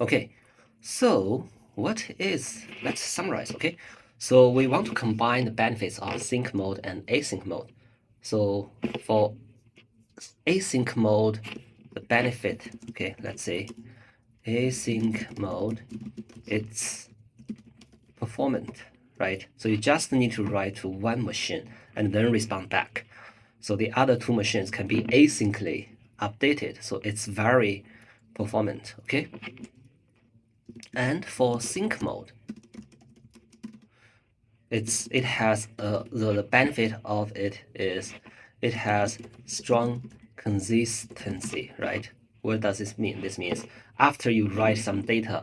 Okay, so let's summarize, okay? So we want to combine the benefits of sync mode and async mode. So for async mode, the benefit, okay, let's say async mode, it's performant, right? So you just need to write to one machine and then respond back. So the other two machines can be asyncly updated. So it's very performant, okay? And for sync mode, it has the benefit of it is it has strong consistency, right? What does this mean? This means after you write some data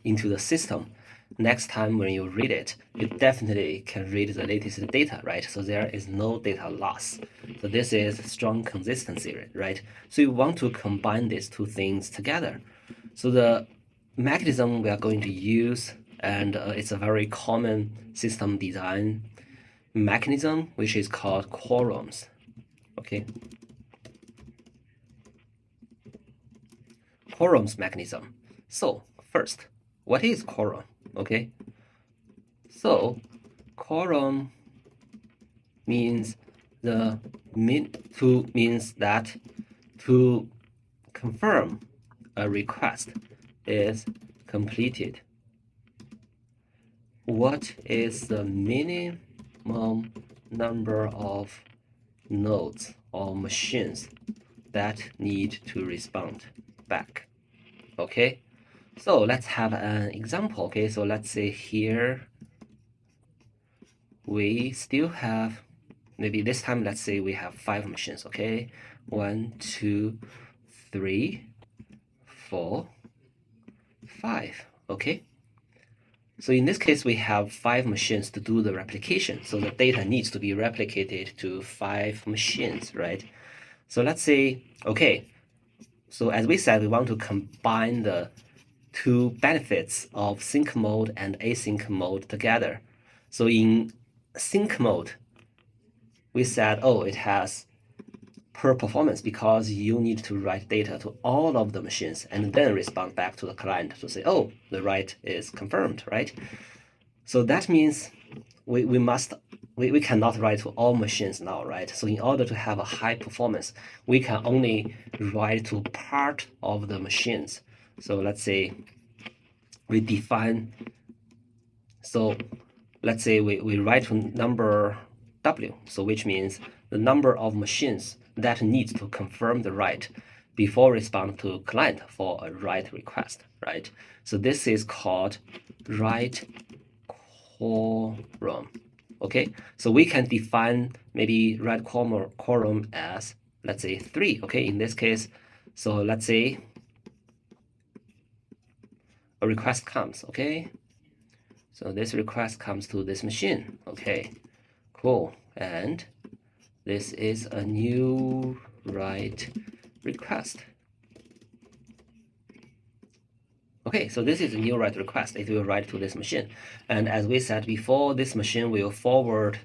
into the system, next time when you read it, you definitely can read the latest data, right? So there is no data loss. So this is strong consistency, right? So you want to combine these two things together. So the mechanism we are going to use, and it's a very common system design mechanism, which is called quorums. Okay. Quorums mechanism. So first, what is quorum? Okay. So quorum means means that to confirm a request is completed. What is the minimum number of nodes or machines that need to respond back? Okay, so let's have an example. Okay, so let's say here we still have, maybe this time let's say we have 5 machines. Okay, 1, 2, 3, 4, 5. Okay, so in this case we have 5 machines to do the replication, so the data needs to be replicated to 5 machines, right? So let's say, okay, so as we said, we want to combine the two benefits of sync mode and async mode together. So in sync mode, we said, oh, it has per performance because you need to write data to all of the machines and then respond back to the client to say, oh, the write is confirmed, right? So that means we cannot write to all machines now, right? So in order to have a high performance, we can only write to part of the machines. So let's say we define, so let's say we write to number W, so which means the number of machines that needs to confirm the write before respond to client for a write request, right? So this is called write quorum. Okay, so we can define maybe write quorum as, let's say 3. Okay, in this case, so let's say a request comes. Okay, so this request comes to this machine. Okay, cool. And this is a new write request. Okay, so this is a new write request. It will write to this machine. And as we said before, this machine will forward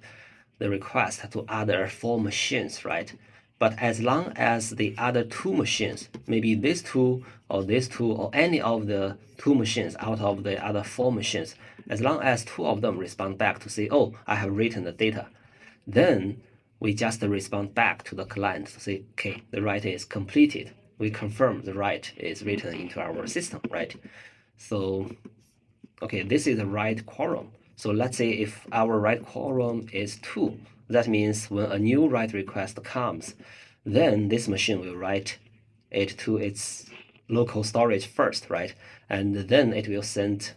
the request to other 4 machines, right? But as long as the other 2 machines, maybe this 2 or this 2 or any of the 2 machines out of the other 4 machines, as long as 2 of them respond back to say, oh, I have written the data, then we just respond back to the client to say, okay, the write is completed. We confirm the write is written into our system, right? So, okay, this is a write quorum. So let's say if our write quorum is 2, that means when a new write request comes, then this machine will write it to its local storage first, right? And then it will send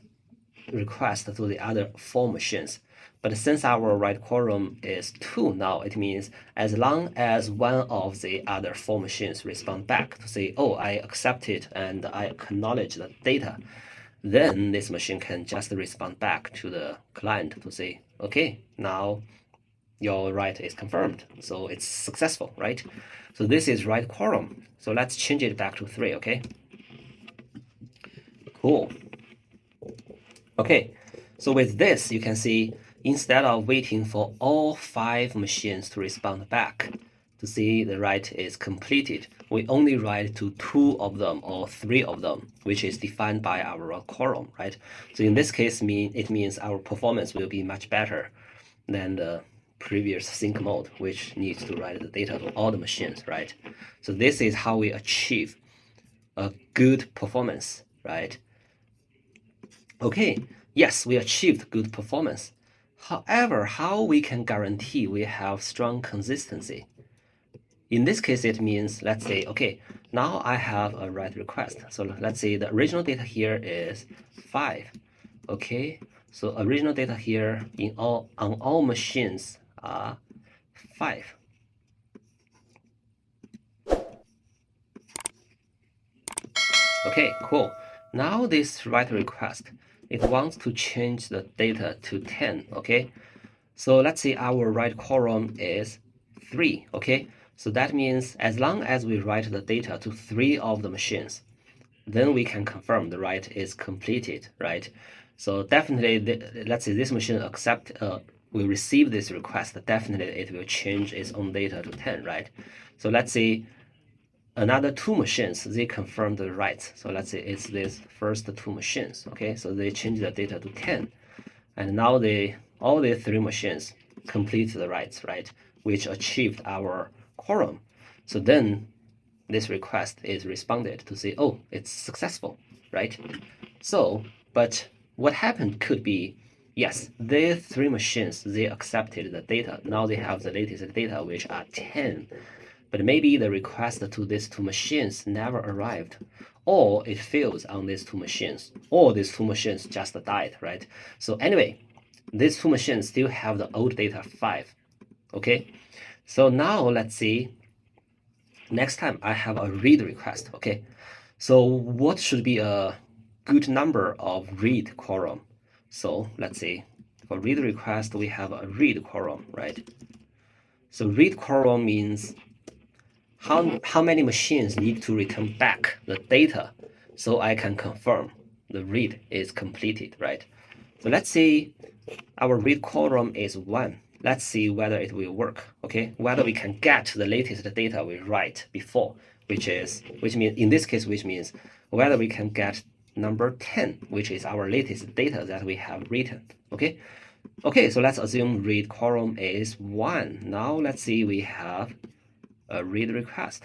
request to the other 4 machines. But since our write quorum is 2 now, it means as long as one of the other 4 machines respond back to say, oh, I accept it and I acknowledge the data, then this machine can just respond back to the client to say, okay, now your write is confirmed. So it's successful, right? So this is write quorum. So let's change it back to 3, okay? Cool. Okay, so with this, you can see instead of waiting for all 5 machines to respond back to see the write is completed, we only write to 2 of them or 3 of them, which is defined by our quorum, right? So in this case, it means our performance will be much better than the previous sync mode, which needs to write the data to all the machines, right? So this is how we achieve a good performance, right? Okay, yes, we achieved good performance. However, how we can guarantee we have strong consistency? In this case, it means, let's say, okay, now I have a write request. So let's say the original data here is 5. Okay, so original data here on all machines are 5. Okay, cool. Now this write request, it wants to change the data to 10. Okay, so let's say our write quorum is 3. Okay, so that means as long as we write the data to 3 of the machines, then we can confirm the write is completed, right? So definitely, let's say this machine will receive this request, definitely it will change its own data to 10, right? So let's say another 2 machines, they confirm the write. So let's say it's this first 2 machines, okay? So they change the data to 10. And now all the 3 machines complete the writes, right? Which achieved our quorum. So then this request is responded to say, oh, it's successful, right? So, but what happened could be, yes, the 3 machines, they accepted the data. Now they have the latest data, which are 10. But maybe the request to these 2 machines never arrived, or it fails on these 2 machines, or these 2 machines just died, right? So anyway, these 2 machines still have the old data 5, okay? So now let's see, next time I have a read request, okay? So what should be a good number of read quorum? So let's see, for read request, we have a read quorum, right? So read quorum means how many machines need to return back the data so I can confirm the read is completed, right? So let's say our read quorum is 1. Let's see whether it will work, okay? Whether we can get the latest data we write before, which means in this case, which means whether we can get number 10, which is our latest data that we have written, okay? Okay, so let's assume read quorum is 1. Now let's see we have a read request.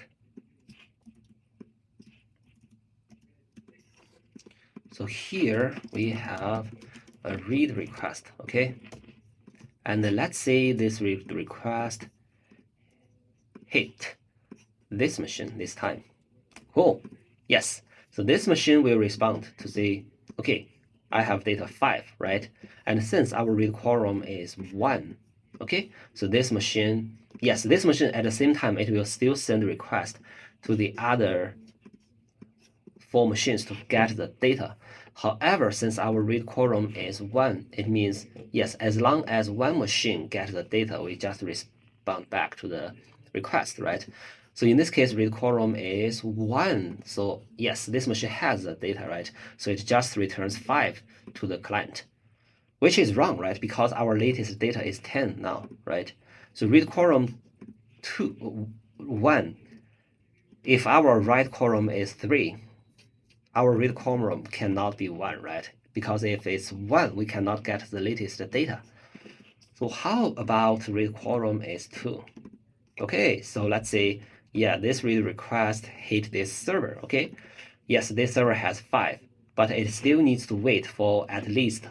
So here we have a read request, okay? And let's say this read request hit this machine this time. Cool. Yes. So this machine will respond to say, okay, I have data 5, right? And since our read quorum is 1, okay, so this machine, yes, this machine at the same time, it will still send a request to the other 4 machines to get the data. However, since our read quorum is 1, it means, yes, as long as 1 machine gets the data, we just respond back to the request, right? So in this case, read quorum is 1. So yes, this machine has the data, right? So it just returns 5 to the client, which is wrong, right? Because our latest data is 10 now, right? So read quorum 1. If our write quorum is 3, our read quorum cannot be 1, right? Because if it's 1, we cannot get the latest data. So how about read quorum is 2? Okay, so let's say, yeah, this read request hit this server, okay? Yes, this server has 5, but it still needs to wait for at least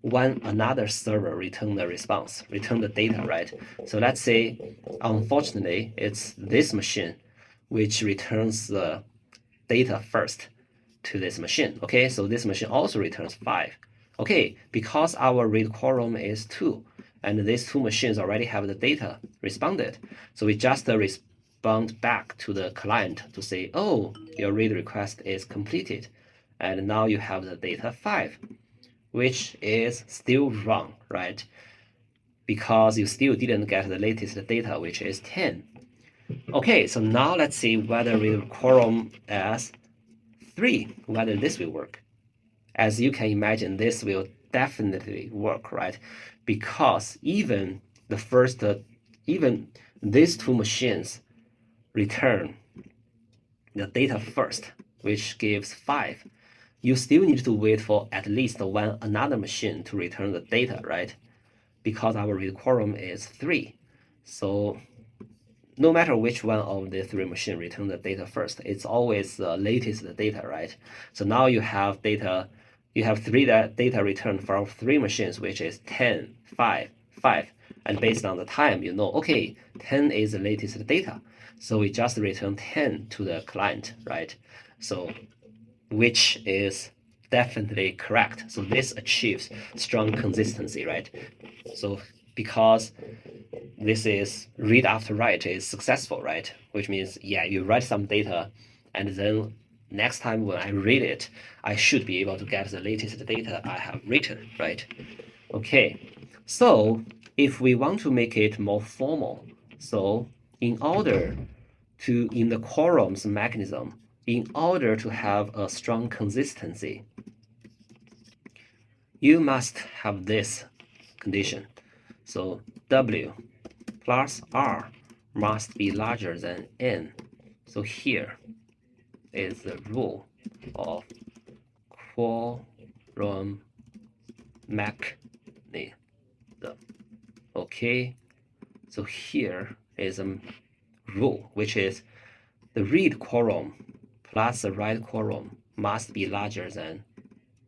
another server return the response, return the data, right? So let's say, unfortunately, it's this machine which returns the data first to this machine, okay? So this machine also returns 5. Okay, because our read quorum is 2, and these 2 machines already have the data responded, so we just respond back to the client to say, oh, your read request is completed, and now you have the data 5, which is still wrong, right? Because you still didn't get the latest data, which is 10. Okay, so now let's see whether read quorum as 3, whether this will work. As you can imagine, this will definitely work, right? Because even even these two machines return the data first, which gives 5, you still need to wait for at least one another machine to return the data, right? Because our read quorum is 3. So no matter which one of the 3 machines return the data first, it's always the latest data, right? So now you have data, you have 3 data returned from 3 machines, which is 10, 5, 5. And based on the time, you know, okay, 10 is the latest data. So we just return 10 to the client, right? So which is definitely correct. So this achieves strong consistency, right? So because this is read after write is successful, right? Which means, yeah, you write some data and then next time when I read it, I should be able to get the latest data I have written, right? Okay, so if we want to make it more formal, so in order to, in the quorums mechanism, in order to have a strong consistency, you must have this condition. So W plus R must be larger than N. So here is the rule of quorum mechanism. Okay, so here is a rule, which is the read quorum plus the write quorum must be larger than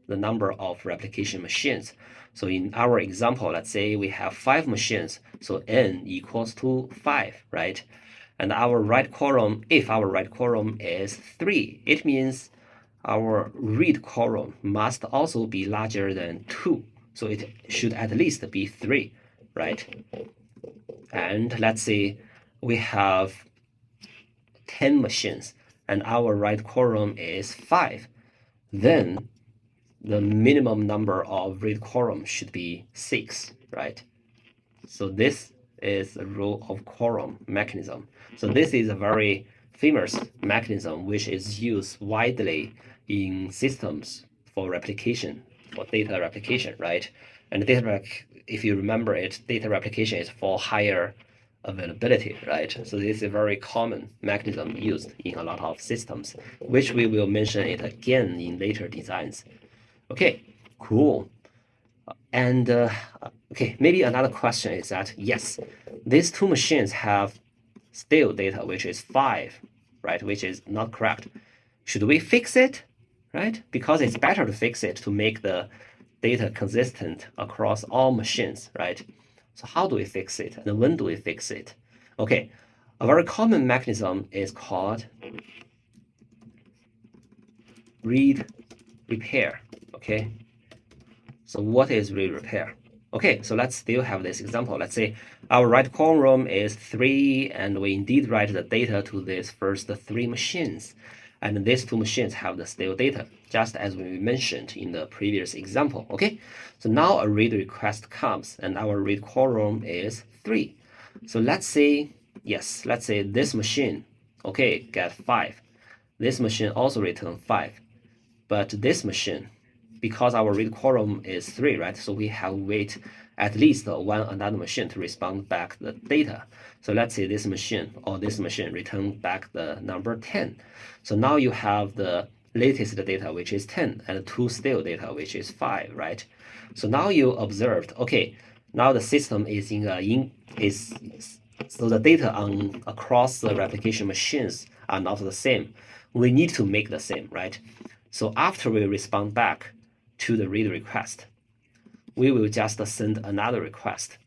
the number of replication machines. So in our example, let's say we have 5 machines, so n equals to 5, right? And our write quorum, if our write quorum is 3, it means our read quorum must also be larger than 2. So it should at least be 3, right? And let's say we have 10 machines and our write quorum is 5, then the minimum number of read quorum should be 6, right? So this is the rule of quorum mechanism. So this is a very famous mechanism which is used widely in systems for replication, for data replication, right? And data, if you remember it, data replication is for higher availability, right? So this is a very common mechanism used in a lot of systems, which we will mention it again in later designs. Okay, cool. And okay, maybe another question is that, yes, these 2 machines have stale data, which is 5, right? Which is not correct. Should we fix it, right? Because it's better to fix it to make the data consistent across all machines, right? So how do we fix it and when do we fix it? Okay, a very common mechanism is called read repair, okay? So what is read repair? Okay, so let's still have this example. Let's say our write quorum is 3, and we indeed write the data to these first 3 machines. And these 2 machines have the stale data, just as we mentioned in the previous example, okay? So now a read request comes, and our read quorum is 3. So let's say, yes, let's say this machine, okay, get 5. This machine also return 5. But this machine, because our read quorum is 3, right? So we have wait at least one another machine to respond back the data. So let's say this machine or this machine return back the number 10. So now you have the latest data, which is 10, and 2 stale data, which is 5, right? So now you observed, okay, now the system is so the data on across the replication machines are not the same. We need to make the same, right? So after we respond back to the read request, we will just send another request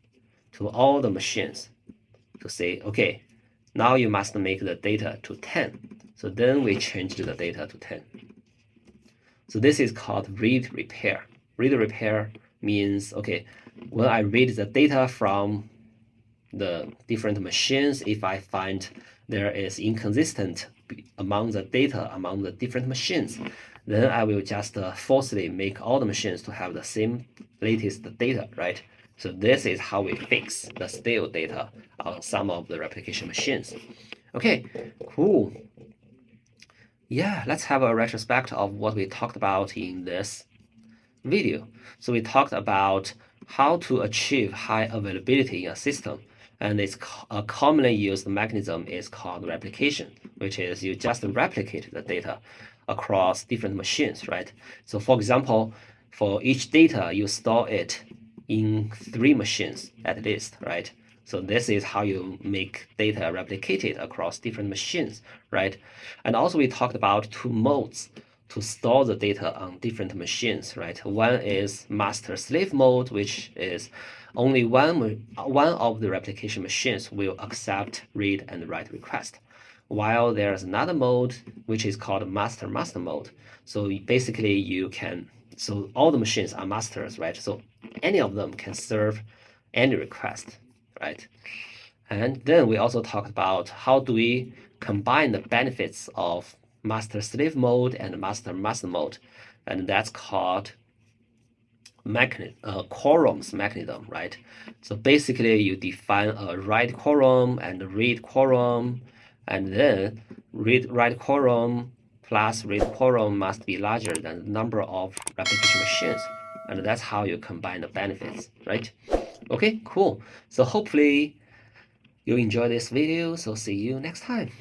to all the machines to say, okay, now you must make the data to 10. So then we change the data to 10. So this is called read repair. Read repair means, okay, when I read the data from the different machines, if I find there is inconsistent among the data among the different machines, then I will just forcibly make all the machines to have the same latest data, right? So this is how we fix the stale data on some of the replication machines. Okay, cool. Yeah, let's have a retrospect of what we talked about in this video. So we talked about how to achieve high availability in a system. And it's a commonly used mechanism is called replication, which is you just replicate the data across different machines, right? So for example, for each data, you store it in 3 machines at least, right? So this is how you make data replicated across different machines, right? And also we talked about 2 modes to store the data on different machines, right? One is master-slave mode, which is only one of the replication machines will accept read and write request. While there's another mode, which is called master-master mode. So basically you can, so all the machines are masters, right? So any of them can serve any request, right? And then we also talked about how do we combine the benefits of master-slave mode and master-master mode. And that's called Quorums mechanism, right? So basically you define a write quorum and read quorum, and then write quorum plus read quorum must be larger than the number of replication machines. And that's how you combine the benefits, right? Okay, cool. So hopefully you enjoy this video. So see you next time.